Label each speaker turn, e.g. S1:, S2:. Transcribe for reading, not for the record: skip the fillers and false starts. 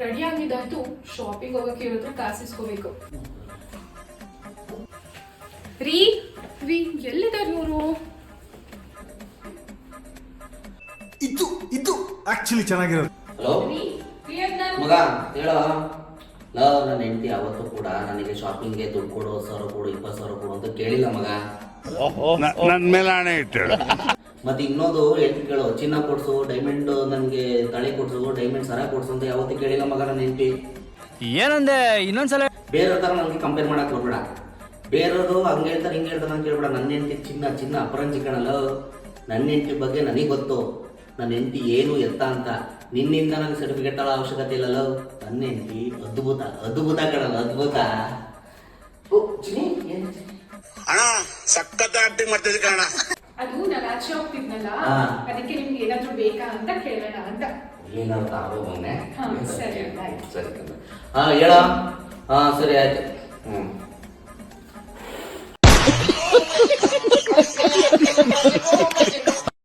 S1: Ready ಆಗಿದ್ದಾಯ್ತು, shopping ಹೋಗಕ್ಕೆ ಇರೋದ್ರ ಕಾಸು ಇಸ್ಕೋಬೇಕು. ರೀ ಎಲ್ಲಿದ್ದಾರೆ ಇವರು?
S2: ಇದು ಆಕ್ಚುಲಿ ಚೆನ್ನಾಗಿರೋದು.
S3: ಹಲೋ ಮಗ, ಹೇಳೋ. ಲವ್, ನನ್ನ ಹೆಂಡತಿ ಯಾವತ್ತೂ ಕೂಡ ನನಗೆ ಶಾಪಿಂಗ್ಗೆ ದುಡ್ಡು ಕೊಡು, 10,000 ಕೊಡು, 20,000 ಕೊಡು ಅಂತ ಕೇಳಿಲ್ಲ ಮಗ.
S4: ನನ್ನ ಮೇಲೆ ಹಣೆ ಇಟ್ಟಳು.
S3: ಮತ್ತೆ ಇನ್ನೊಂದು ಹೆಂಡತಿ ಕೇಳು, ಚಿನ್ನ ಕೊಡ್ಸು, ಡೈಮಂಡ್ ನನಗೆ ತಳೆ ಕೊಡ್ಸು, ಡೈಮಂಡ್ ಸರ ಕೊಡ್ಸು ಅಂತ ಯಾವತ್ತೂ ಕೇಳಿಲ್ಲ ಮಗ ನನ್ನ ಹೆಂಡತಿ.
S5: ಏನಂದೆ ಇನ್ನೊಂದ್ಸಲ?
S3: ಬೇರೆಯವ್ರ ಥರ ನನಗೆ ಕಂಪೇರ್ ಮಾಡಕ್ ಹೋಗ್ಬೇಡ. ಬೇರೆಯವರು ಹಂಗೆ ಹೇಳ್ತಾರೆ ಹಿಂಗೆ ಹೇಳ್ತಾರೆ ಅಂತ ಕೇಳ್ಬೇಡ. ನನ್ನ ಹೆಂಡತಿ ಚಿನ್ನ ಅಪರಂಜಿ ಕಣಲ್ಲ. ನನ್ನ ಹೆಂಡತಿ ಬಗ್ಗೆ ನನಗೆ ಗೊತ್ತು. ನನ್ನ ಹೆಂಡತಿ ಏನು ಎತ್ತ ಅಂತ. ನಿನ್ನಿಂದ ನನಗೆ ಸರ್ಟಿಫಿಕೇಟ್ ತಗೊಳ್ಳೋ ಅವಶ್ಯಕತೆ ಇಲ್ಲಲ್ಲ. ನನ್ನ ಹೆಂಡತಿ ಅದ್ಭುತ ಕಣಲ್ಲ, ಅದ್ಭುತ.
S4: ಅಣ್ಣ ಸಖತ್ ಆಕ್ಟಿಂಗ್ ಮಾಡ್ತಿದ್ದೆ ಕಣ.
S1: ಅದು ನಾನು ಆಚೆ ಹೋಗ್ತಿದ್ನಲ್ಲ, ಅದಕ್ಕೆ ನಿಮ್ಗೆ ಏನಾದ್ರು ಬೇಕಾ ಅಂತ ಕೇಳೋಣ ಅಂತ.
S3: ಏನಾದ್ರು ತಗೋ ಮೊನ್ನೆ.
S1: ಸರಿ ಆಯ್ತು.
S3: ಸರಿ ಹೇಳ. ಸರಿ ಆಯ್ತು.